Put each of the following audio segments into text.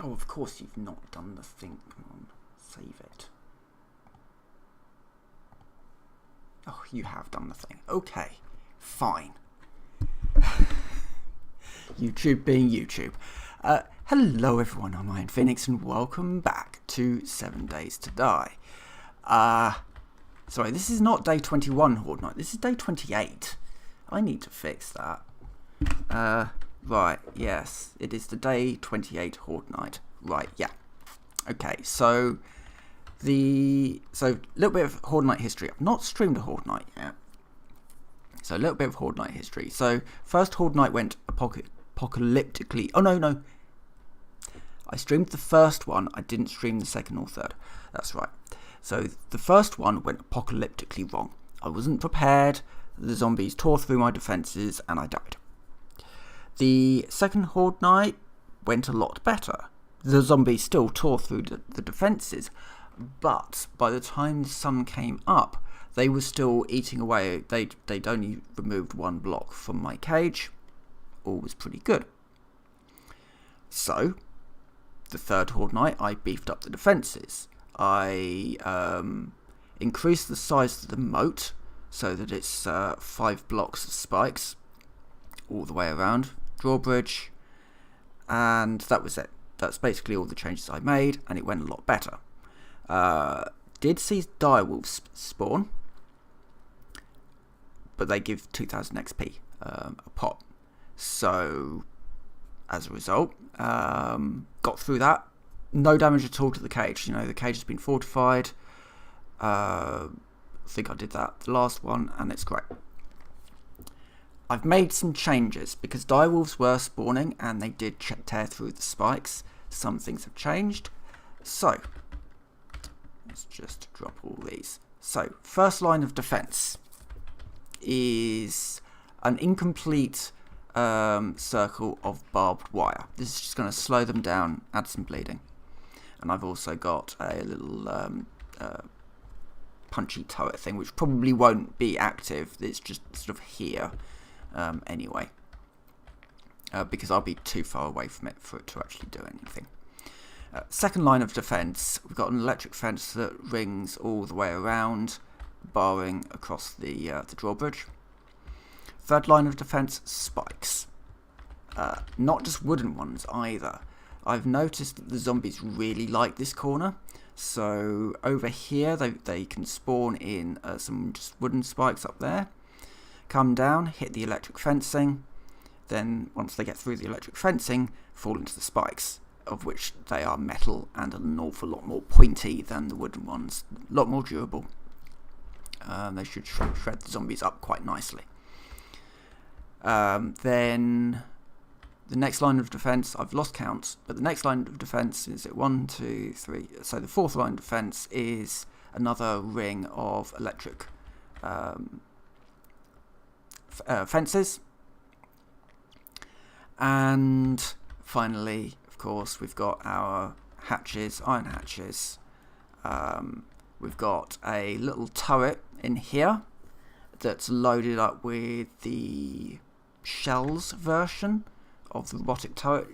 Oh, of course you've not done the thing. Come on, save it. Oh, you have done the thing. Okay, fine. YouTube being YouTube. Hello everyone, I'm Iron Phoenix and welcome back to 7 Days to Die. Sorry, this is not day 21 Horde Night, this is day 28. I need to fix that. Right, yes, it is the day 28 Horde Night. Right, yeah. Okay, so a little bit of Horde Night history. I've not streamed a Horde Night yet. So a little bit of Horde Night history. So first Horde Night went apocalyptically. Oh no. I streamed the first one. I didn't stream the second or third. That's right. So the first one went apocalyptically wrong. I wasn't prepared. The zombies tore through my defences and I died. The second Horde Night went a lot better. The zombies still tore through the defences, but by the time the sun came up, they were still eating away. They'd only removed one block from my cage. All was pretty good. So, the third Horde Night, I beefed up the defences. I increased the size of the moat so that it's 5 blocks of spikes all the way around, drawbridge, and that was it. That's basically all the changes I made, and it went a lot better. Did see direwolves spawn, but they give 2000 XP a pop. So, as a result, got through that. No damage at all to the cage. You know, the cage has been fortified. I think I did that the last one, and it's great. I've made some changes because direwolves were spawning and they did tear through the spikes. Some things have changed. So, let's just drop all these. So, first line of defense is an incomplete circle of barbed wire. This is just going to slow them down, add some bleeding. And I've also got a little punchy turret thing, which probably won't be active. It's just sort of here anyway. Because I'll be too far away from it for it to actually do anything. Second line of defense, we've got an electric fence that rings all the way around, barring across the drawbridge. Third line of defense, spikes. Not just wooden ones either. I've noticed that the zombies really like this corner. So over here, they can spawn in some just wooden spikes up there. Come down, hit the electric fencing. Then once they get through the electric fencing, fall into the spikes, of which they are metal and an awful lot more pointy than the wooden ones. A lot more durable. They should shred the zombies up quite nicely. Then the next line of defense, I've lost count, but the next line of defense is at 1, 2, 3. So the fourth line of defense is another ring of electric fences. And finally, of course, we've got our hatches, iron hatches. We've got a little turret in here that's loaded up with the shells version of the robotic turret.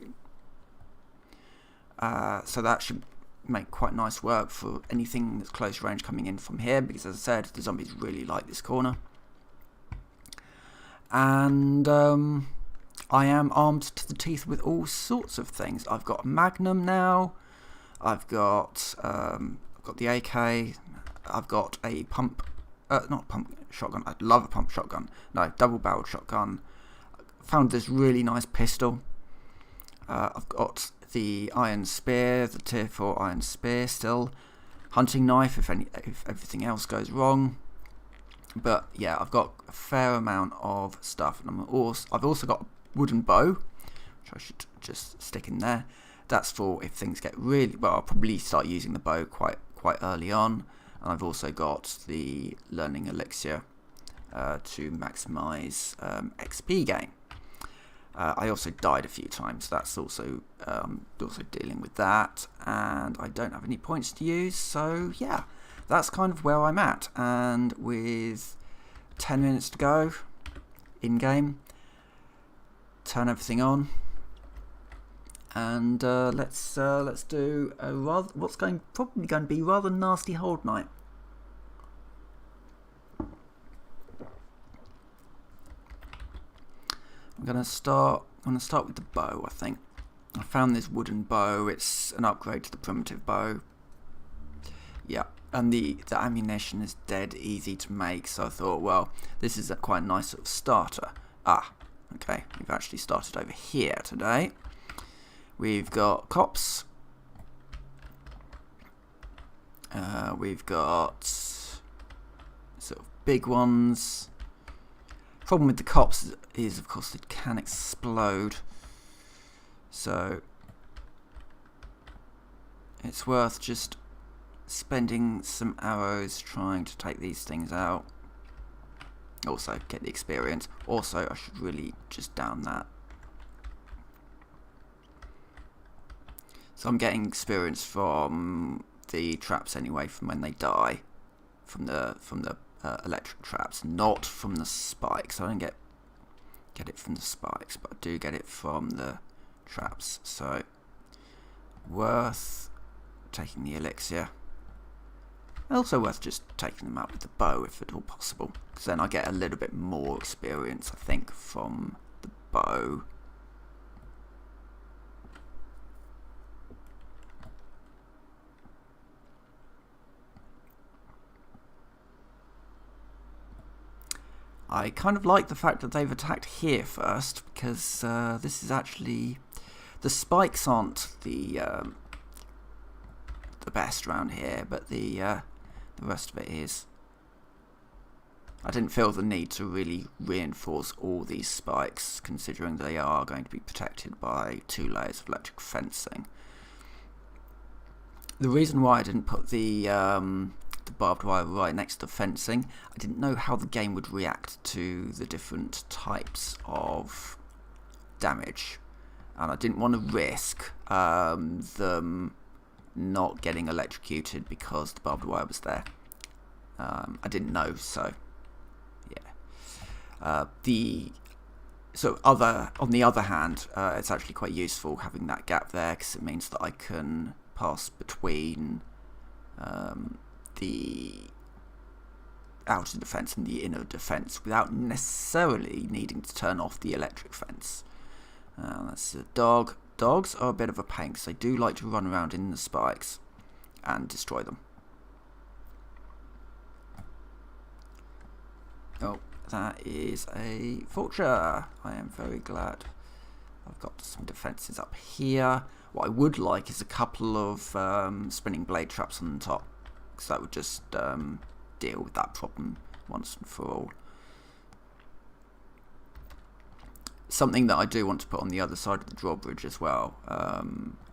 So that should make quite nice work for anything that's close range coming in from here, because as I said, the zombies really like this corner. And I am armed to the teeth with all sorts of things. I've got a Magnum now. I've got the AK. I've got a not pump shotgun. I love a pump shotgun. No, double-barreled shotgun. Found this really nice pistol. I've got the iron spear, the tier 4 iron spear still. Hunting knife if everything else goes wrong. But yeah, I've got a fair amount of stuff, and I've also got a wooden bow, which I should just stick in there. That's for if things get really well. I'll probably start using the bow quite early on, and I've also got the learning elixir to maximise XP gain. I also died a few times, so that's also dealing with that, and I don't have any points to use, so yeah, that's kind of where I'm at. And with 10 minutes to go in game, turn everything on, And let's do a probably going to be rather nasty hold night. I'm gonna start with the bow. I think I found this wooden bow. It's an upgrade to the primitive bow. Yeah, and the ammunition is dead easy to make. So I thought, well, this is quite a nice sort of starter. Okay, we've actually started over here today. We've got cops. We've got sort of big ones. Problem with the cops is, of course, it can explode. So it's worth just spending some arrows trying to take these things out. Also, get the experience. Also, I should really just down that. So I'm getting experience from the traps anyway, from when they die, from the electric traps, not from the spikes. I don't get it from the spikes, but I do get it from the traps. So worth taking the elixir. Also worth just taking them out with the bow if at all possible, because then I get a little bit more experience, I think, from the bow. I kind of like the fact that they've attacked here first, because this is actually... The spikes aren't the best around here, but the rest of it is. I didn't feel the need to really reinforce all these spikes, considering they are going to be protected by 2 layers of electric fencing. The reason why I didn't put the barbed wire right next to the fencing, I didn't know how the game would react to the different types of damage, and I didn't want to risk them not getting electrocuted because the barbed wire was there. I didn't know, so yeah. On the other hand, it's actually quite useful having that gap there, because it means that I can pass between the outer defense and the inner defense without necessarily needing to turn off the electric fence. That's a dog. Dogs are a bit of a pain, because they do like to run around in the spikes and destroy them. Oh, that is a vulture. I am very glad. I've got some defences up here. What I would like is a couple of spinning blade traps on the top, because that would just deal with that problem once and for all. Something that I do want to put on the other side of the drawbridge as well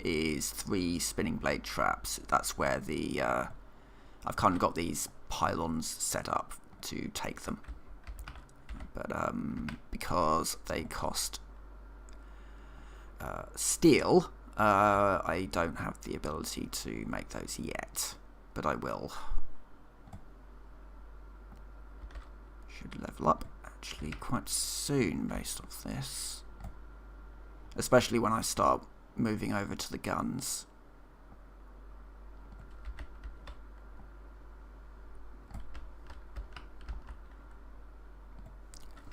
is 3 spinning blade traps. That's where the I've kind of got these pylons set up to take them, but because they cost steel, I don't have the ability to make those yet, but I will. Should level up actually quite soon based off this, especially when I start moving over to the guns.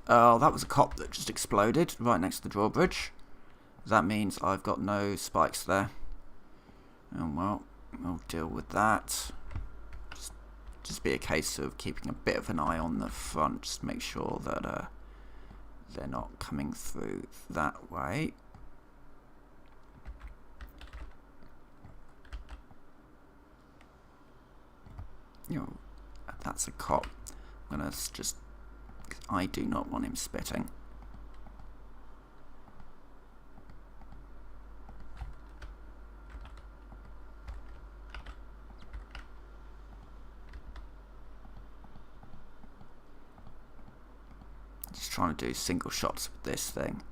Oh, that was a cop that just exploded right next to the drawbridge. That means I've got no spikes there. Oh well, we'll deal with that. Just be a case of keeping a bit of an eye on the front, just to make sure that they're not coming through that way. You know, that's a cop. I'm gonna just... I do not want him spitting. Just trying to do single shots with this thing.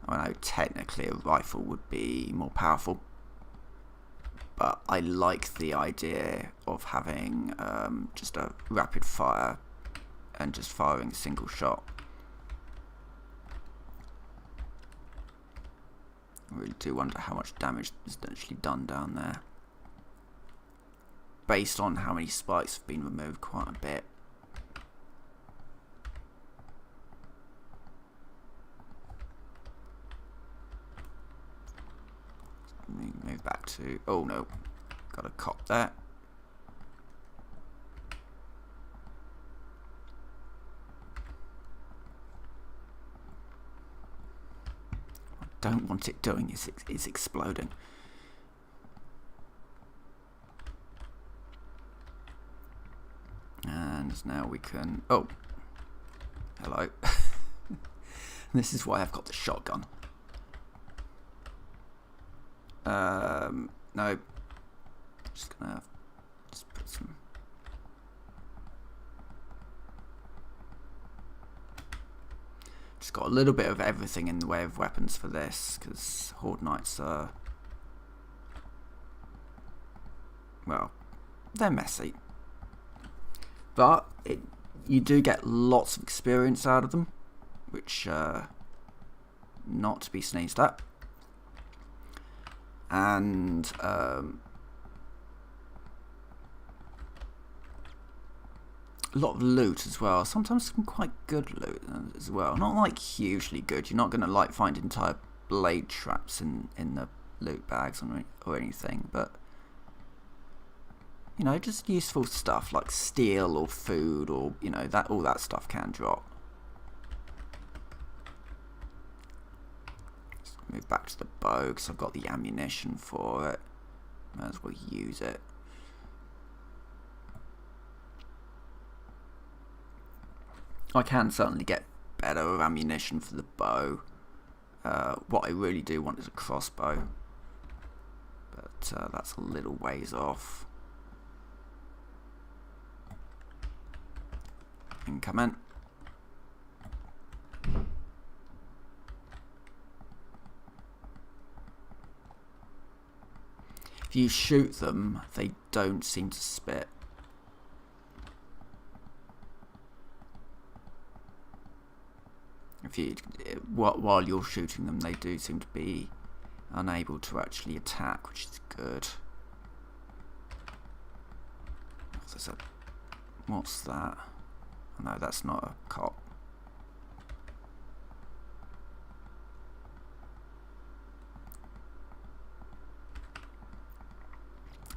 I know technically a rifle would be more powerful, but I like the idea of having just a rapid fire and just firing a single shot. I really do wonder how much damage is actually done down there. Based on how many spikes have been removed, quite a bit. Move back to... oh no, got a cop there. I don't want it doing is it's exploding. And now we can... oh, hello. This is why I've got the shotgun. No, just gonna put some. Just got a little bit of everything in the way of weapons for this, because Horde Knights are, well, they're messy, but you do get lots of experience out of them, which not to be sneezed at. And a lot of loot as well. Sometimes some quite good loot as well. Not like hugely good. You're not going to like find entire blade traps in the loot bags or anything, but you know, just useful stuff like steel or food or, you know, that all that stuff can drop. Move back to the bow because I've got the ammunition for it. Might as well use it. I can certainly get better ammunition for the bow. What I really do want is a crossbow, but that's a little ways off. Incoming. If you shoot them, they don't seem to spit. If you, while you're shooting them, they do seem to be unable to actually attack, which is good. What's that? Oh, no, that's not a cop.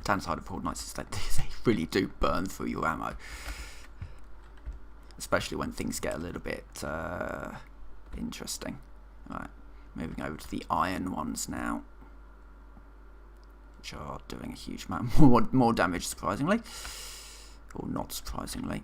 Downside of Horde Knights is that they really do burn through your ammo, especially when things get a little bit interesting. Right, moving over to the iron ones now, which are doing a huge amount more damage, surprisingly, or not surprisingly.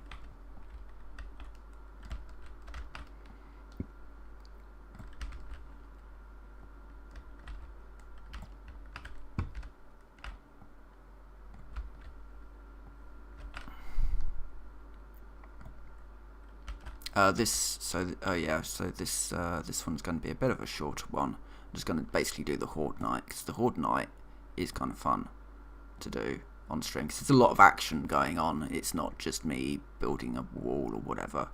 So this one's going to be a bit of a shorter one. I'm just going to basically do the Horde Knight, because the Horde Knight is kind of fun to do on stream, because there's a lot of action going on. It's not just me building a wall or whatever.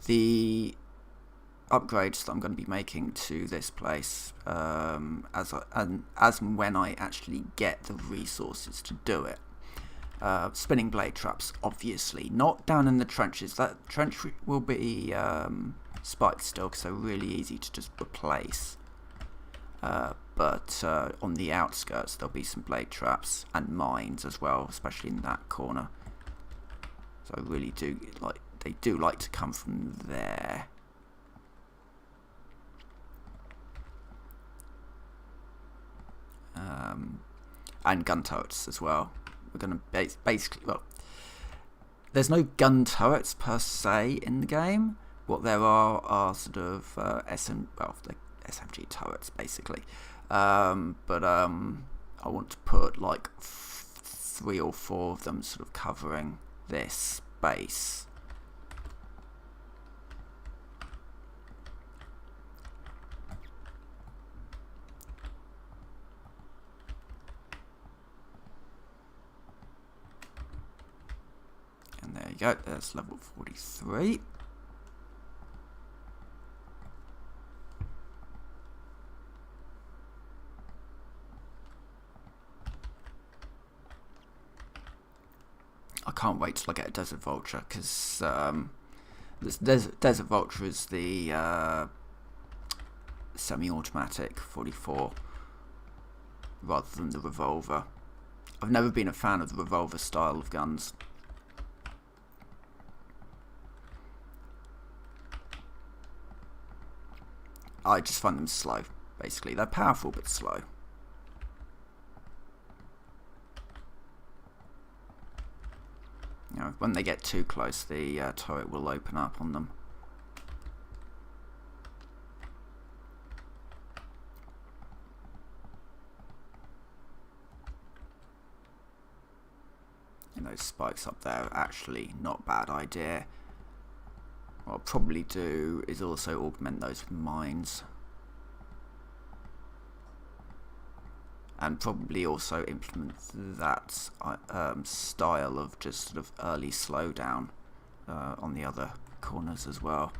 The upgrades that I'm going to be making to this place, as and when I actually get the resources to do it. Spinning blade traps, obviously, not down in the trenches. That trench will be spiked still, because they're really easy to just replace. But on the outskirts, there'll be some blade traps and mines as well, especially in that corner. So I really do like. They do like to come from there. And gun turrets as well. We're going to basically, well, there's no gun turrets per se in the game. What there are sort of the SMG turrets basically. But I want to put like 3 or 4 of them sort of covering this base. And there you go, there's level 43. I can't wait till I get a Desert Vulture, because this Desert Vulture is the semi-automatic 44 rather than the revolver. I've never been a fan of the revolver style of guns. I just find them slow, basically. They're powerful but slow. You know, when they get too close, the turret will open up on them. And those spikes up there are actually not a bad idea. What I'll probably do is also augment those with mines. And probably also implement that style of just sort of early slowdown on the other corners as well.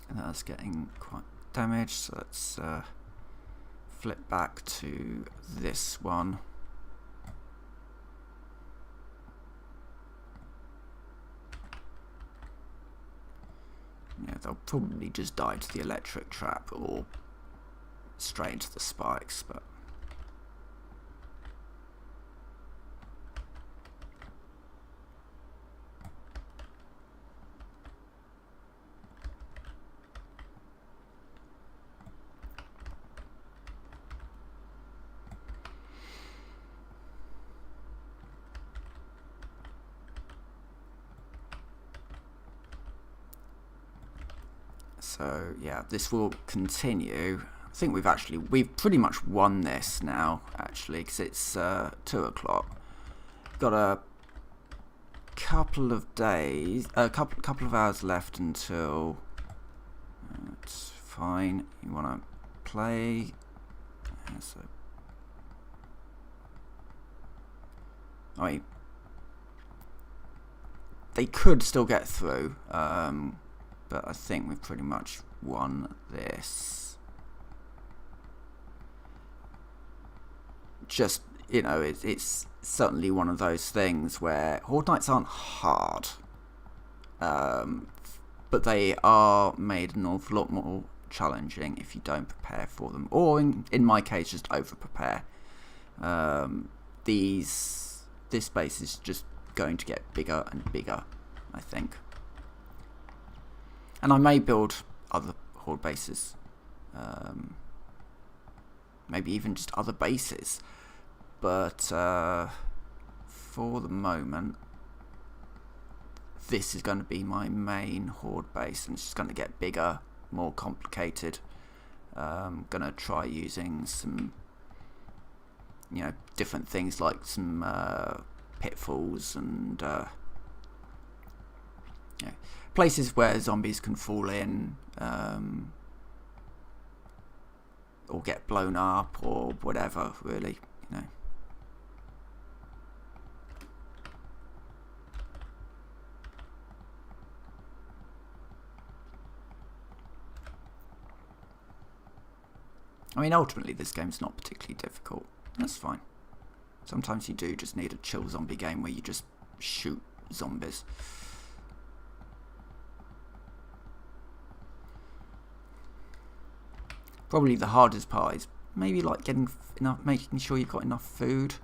And that's getting quite damaged, so let's flip back to this one. Yeah, they'll probably just die to the electric trap or straight into the spikes, but so yeah, this will continue. I think we've pretty much won this now, actually, because it's 2 o'clock. Got a couple of days, a couple of hours left until. It's fine. You want to play? Yeah, so, I mean, they could still get through. But I think we've pretty much won this. Just, you know, it's certainly one of those things where Horde Nights aren't hard, but they are made an awful lot more challenging if you don't prepare for them, or in my case, just over prepare. This base is just going to get bigger and bigger, I think. And I may build other Horde bases, maybe even just other bases, but for the moment, this is going to be my main Horde base, and it's just going to get bigger, more complicated. I'm going to try using some, you know, different things like some pitfalls and you know, places where zombies can fall in, or get blown up, or whatever, really, you know. I mean, ultimately, this game's not particularly difficult. That's fine. Sometimes you do just need a chill zombie game where you just shoot zombies. Probably the hardest part is maybe like getting enough, making sure you've got enough food.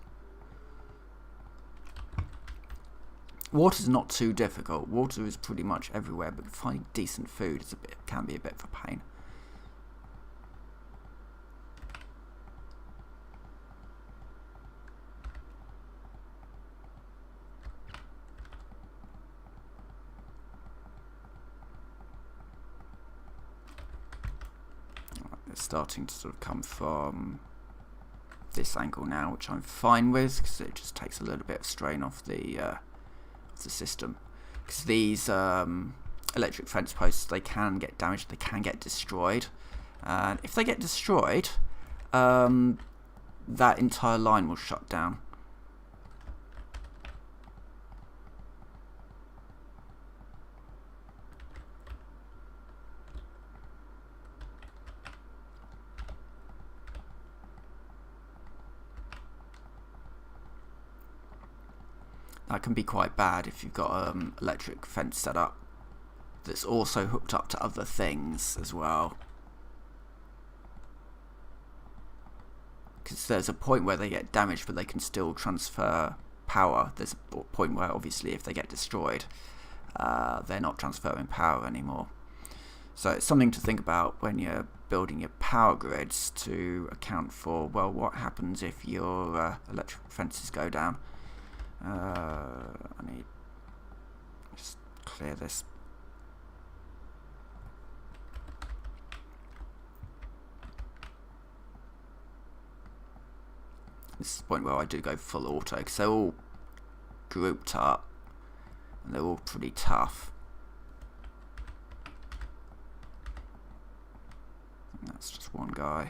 Water's not too difficult. Water is pretty much everywhere, but finding decent food is can be a bit of a pain. It's starting to sort of come from this angle now, which I'm fine with, because it just takes a little bit of strain off the system. Because these electric fence posts, they can get damaged, they can get destroyed. And if they get destroyed, that entire line will shut down. That can be quite bad if you've got electric fence set up that's also hooked up to other things as well. Because there's a point where they get damaged but they can still transfer power. There's a point where obviously if they get destroyed, they're not transferring power anymore. So it's something to think about when you're building your power grids, to account for, well, what happens if your electric fences go down. I need just clear this. This is the point where I do go full auto, because they're all grouped up and they're all pretty tough. That's just one guy.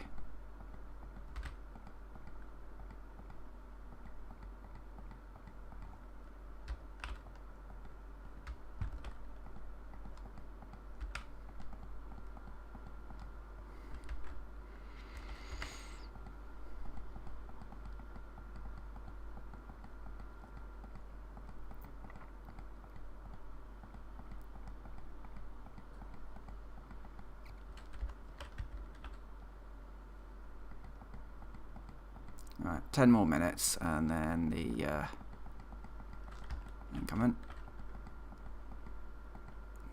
Right, 10 more minutes, and then the incoming.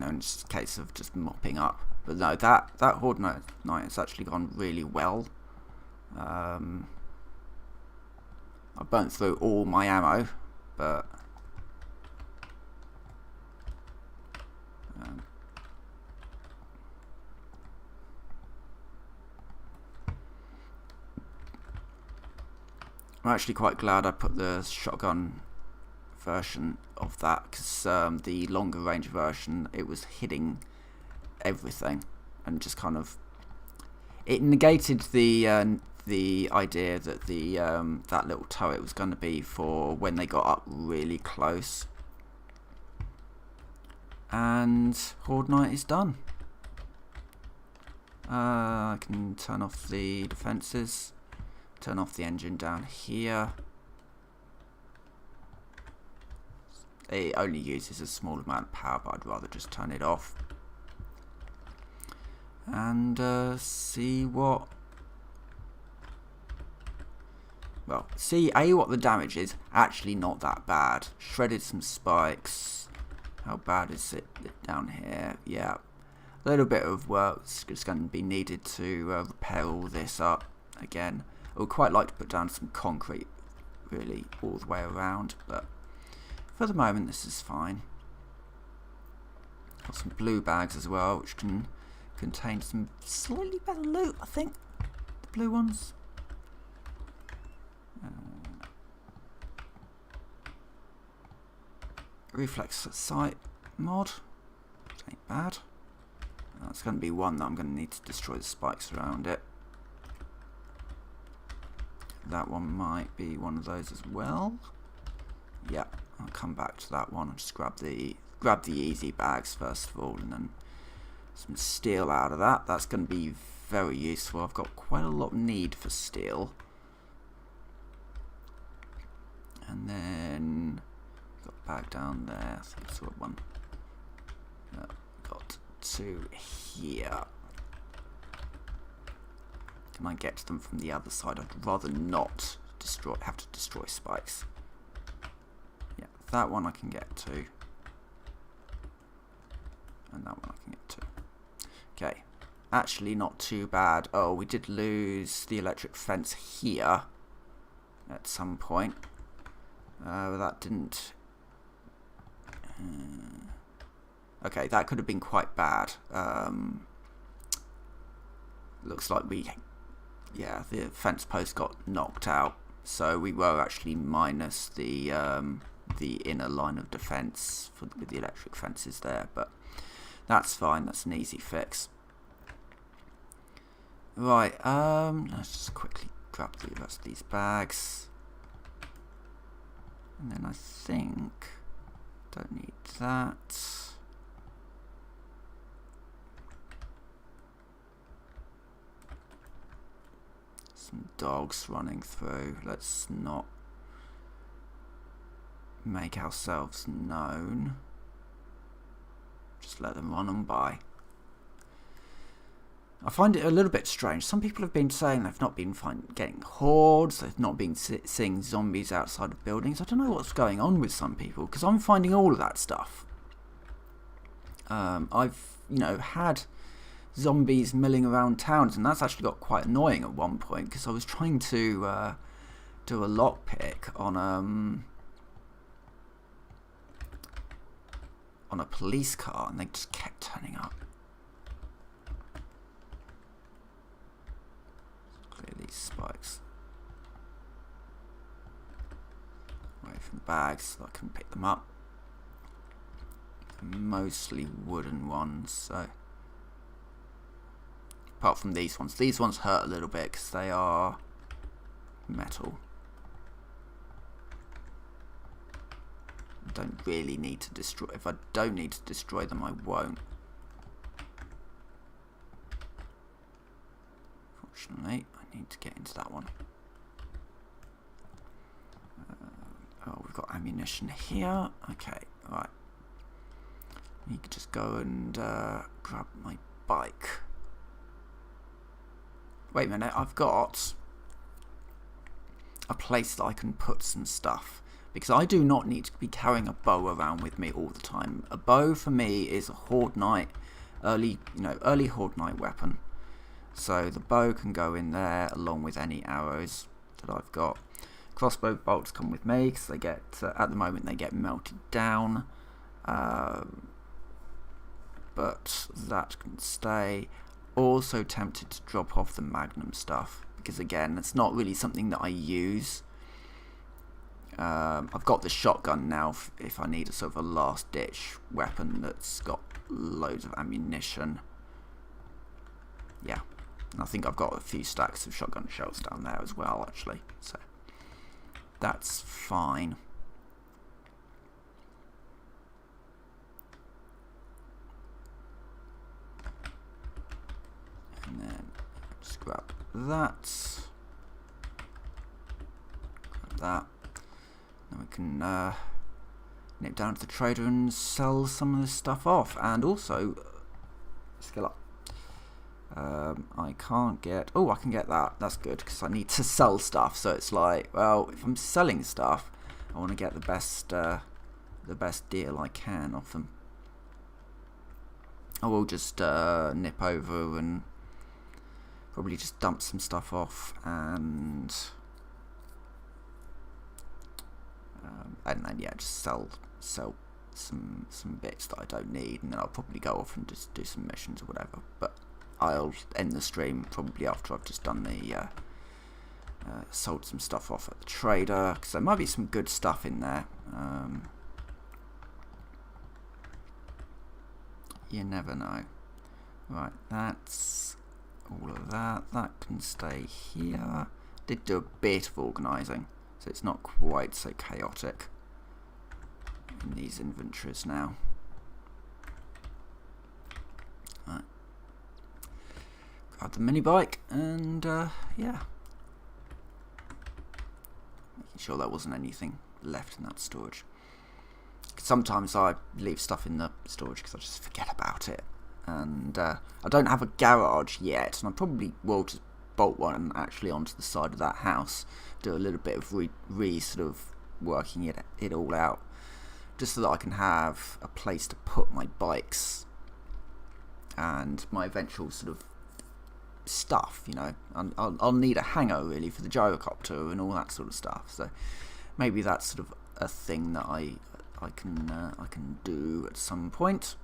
No, it's just a case of just mopping up. But no, that horde night has actually gone really well. I burnt through all my ammo, but I'm actually quite glad I put the shotgun version of that, because the longer range version, it was hitting everything and just kind of, it negated the idea that the that little turret was going to be for when they got up really close. And Horde Night is done. I can turn off the defences. Turn off the engine down here. It only uses a small amount of power, but I'd rather just turn it off. And see what... Well, see what the damage is. Actually not that bad. Shredded some spikes. How bad is it down here? Yeah. A little bit of work's just going to be needed to repair all this up again. I would quite like to put down some concrete really all the way around, but for the moment this is fine. Got some blue bags as well, which can contain some slightly better loot, I think. The blue ones. Reflex sight mod. Ain't bad. That's going to be one that I'm going to need to destroy the spikes around it. That one might be one of those as well. Yeah, I'll come back to that one. I'll just grab the easy bags first of all, and then some steel out of that. That's going to be very useful. I've got quite a lot of need for steel. And then got a bag down there. I think it's got one. Got two here. Can I get to them from the other side? I'd rather not have to destroy spikes. Yeah, that one I can get to. And that one I can get to. Okay, actually not too bad. Oh, we did lose the electric fence here at some point. But that didn't... okay, that could have been quite bad. Looks like yeah, the fence post got knocked out, so we were actually minus the inner line of defence with the electric fences there, but That's fine, that's an easy fix. Right, let's just quickly grab the rest of these bags. And then I think, don't need that. Some dogs running through. Let's not make ourselves known. Just let them run on by. I find it a little bit strange. Some people have been saying they've not been getting hordes, they've not been seeing zombies outside of buildings. I don't know what's going on with some people, because I'm finding all of that stuff. I've, had zombies milling around towns, and that's actually got quite annoying at one point, because I was trying to do a lockpick on a police car, and they just kept turning up. Clear these spikes away from the bags so I can pick them up. Mostly wooden ones, so apart from these ones hurt a little bit because they are metal. Don't really need to destroy. If I don't need to destroy them, I won't. Fortunately, I need to get into that one. Oh, we've got ammunition here. Okay, right. You could just go and grab my bike. Wait a minute, I've got a place that I can put some stuff. Because I do not need to be carrying a bow around with me all the time. A bow for me is a horde night, early horde night weapon. So the bow can go in there along with any arrows that I've got. Crossbow bolts come with me because they get, at the moment, they get melted down. But that can stay. Also tempted to drop off the Magnum stuff because again, it's not really something that I use. I've got the shotgun now if I need a sort of a last ditch weapon that's got loads of ammunition. Yeah, and I think I've got a few stacks of shotgun shells down there as well actually, so that's fine. And then just grab that. Grab that. Then we can nip down to the trader and sell some of this stuff off. And also, skill up. I can't get... Oh, I can get that. That's good, because I need to sell stuff. So it's like, well, if I'm selling stuff, I want to get the best deal I can off them. I will just nip over and probably just dump some stuff off and then yeah, just sell some bits that I don't need, and then I'll probably go off and just do some missions or whatever. But I'll end the stream probably after I've just done the sold some stuff off at the trader, because there might be some good stuff in there. You never know. Right, that's all of that. That can stay here. Did do a bit of organising, so it's not quite so chaotic in these inventories now. Right. Grab the mini bike and yeah. Making sure there wasn't anything left in that storage. Sometimes I leave stuff in the storage because I just forget about it. And I don't have a garage yet, and I probably will just bolt one actually onto the side of that house, do a little bit of sort of working it all out, just so that I can have a place to put my bikes and my eventual sort of stuff, you know. I'll need a hangar really for the gyrocopter and all that sort of stuff, so maybe that's sort of a thing that I can do at some point.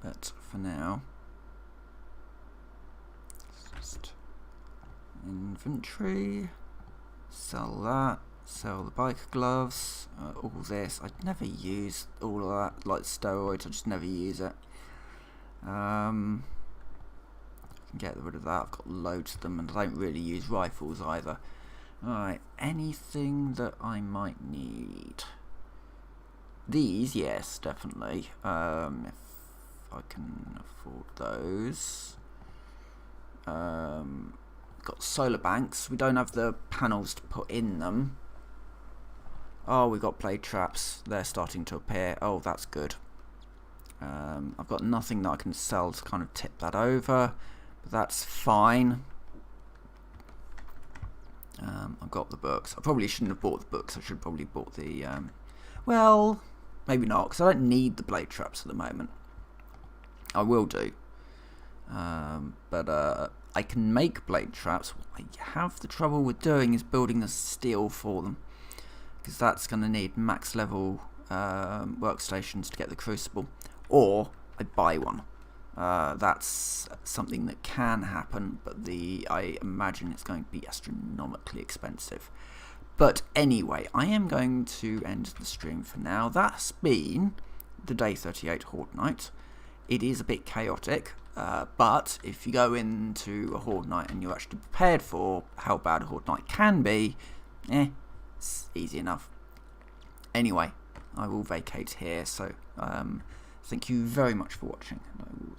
But for now, just inventory, sell that, Sell the biker gloves, all this. I'd never use all of that, like steroids, I just never use it. I can get rid of that, I've got loads of them, and I don't really use rifles either. Alright, anything that I might need? These, yes, definitely. If I can afford those. Got solar banks. We don't have the panels to put in them. Oh, we got blade traps. They're starting to appear. Oh, that's good. I've got nothing that I can sell to kind of tip that over, but that's fine. I've got the books. I probably shouldn't have bought the books. I should have probably bought the... well, maybe not, because I don't need the blade traps at the moment. I will do. But I can make blade traps. What I have the trouble with doing is building the steel for them, because that's going to need max level workstations to get the crucible, or I buy one. That's something that can happen, but I imagine it's going to be astronomically expensive. But anyway, I am going to end the stream for now. That's been the Day 38 Horde Night. It is a bit chaotic, but if you go into a Horde Night and you're actually prepared for how bad a Horde Night can be, it's easy enough. Anyway, I will vacate here, so thank you very much for watching, and I will